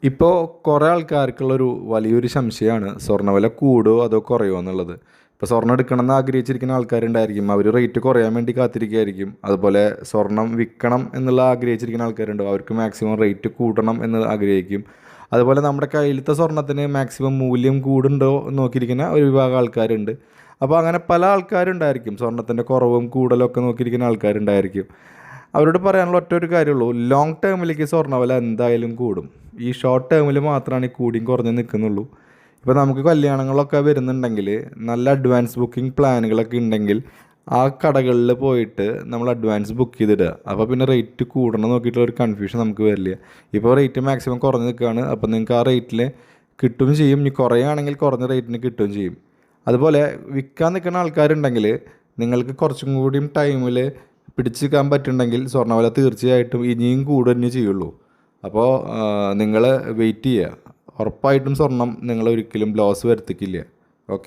ഇപ്പോൾ കുറേ ആൾക്കാർക്കുള്ളൊരു വലിയൊരു സംശയമാണ് സ്വർണ്ണവില കൂടുമോ അതോ കുറയുമോ എന്നുള്ളത്. ഇപ്പോൾ സ്വർണ്ണം എടുക്കണമെന്ന് ആഗ്രഹിച്ചിരിക്കുന്ന ആൾക്കാരുണ്ടായിരിക്കും, അവർ റേറ്റ് കുറയാൻ വേണ്ടി കാത്തിരിക്കുകയായിരിക്കും. അതുപോലെ സ്വർണം വിൽക്കണം എന്നുള്ള ആഗ്രഹിച്ചിരിക്കുന്ന ആൾക്കാരുണ്ട്, അവർക്ക് മാക്സിമം റേറ്റ് കൂട്ടണം എന്ന് ആഗ്രഹിക്കും. അതുപോലെ നമ്മുടെ കയ്യിലത്തെ സ്വർണ്ണത്തിന് മാക്സിമം മൂല്യം കൂടുണ്ടോ എന്ന് നോക്കിയിരിക്കുന്ന ഒരു വിഭാഗം ആൾക്കാരുണ്ട്. അപ്പോൾ അങ്ങനെ പല ആൾക്കാരുണ്ടായിരിക്കും, സ്വർണ്ണത്തിൻ്റെ കുറവും കൂടുതലും ഒക്കെ നോക്കിയിരിക്കുന്ന ആൾക്കാരുണ്ടായിരിക്കും. അവരോട് പറയാനുള്ള ഒറ്റ ഒരു കാര്യമുള്ളൂ, ലോങ് ടേമിലേക്ക് സ്വർണ്ണവില എന്തായാലും കൂടും. ഈ ഷോർട്ട് ടേമിൽ മാത്രമാണ് ഈ കൂടിയും കുറഞ്ഞ് നിൽക്കുന്നുള്ളൂ. ഇപ്പോൾ നമുക്ക് കല്യാണങ്ങളൊക്കെ വരുന്നുണ്ടെങ്കിൽ, നല്ല അഡ്വാൻസ് ബുക്കിംഗ് പ്ലാനുകളൊക്കെ ഉണ്ടെങ്കിൽ ആ കടകളിൽ പോയിട്ട് നമ്മൾ അഡ്വാൻസ് ബുക്ക് ചെയ്തിടുക. അപ്പോൾ പിന്നെ റേറ്റ് കൂടണം നോക്കിയിട്ടുള്ള ഒരു കൺഫ്യൂഷൻ നമുക്ക് വരില്ല. ഇപ്പോൾ റേറ്റ് മാക്സിമം കുറഞ്ഞ് നിൽക്കുകയാണ്, അപ്പോൾ നിങ്ങൾക്ക് ആ റേറ്റിൽ കിട്ടുകയും ചെയ്യും. ഇനി കുറയുകയാണെങ്കിൽ കുറഞ്ഞ റേറ്റിന് കിട്ടുകയും ചെയ്യും. അതുപോലെ വിൽക്കാൻ നിൽക്കുന്ന ആൾക്കാരുണ്ടെങ്കിൽ നിങ്ങൾക്ക് കുറച്ചും കൂടിയും ടൈമിൽ പിടിച്ച് നിൽക്കാൻ പറ്റുന്നുണ്ടെങ്കിൽ സ്വർണ്ണവില തീർച്ചയായിട്ടും ഇനിയും കൂടുക തന്നെ ചെയ്യുള്ളൂ. അപ്പോൾ നിങ്ങൾ വെയിറ്റ് ചെയ്യുക. ഉറപ്പായിട്ടും സ്വർണം നിങ്ങളൊരിക്കലും ലോസ് വരുത്തിക്കില്ല. ഓക്കെ.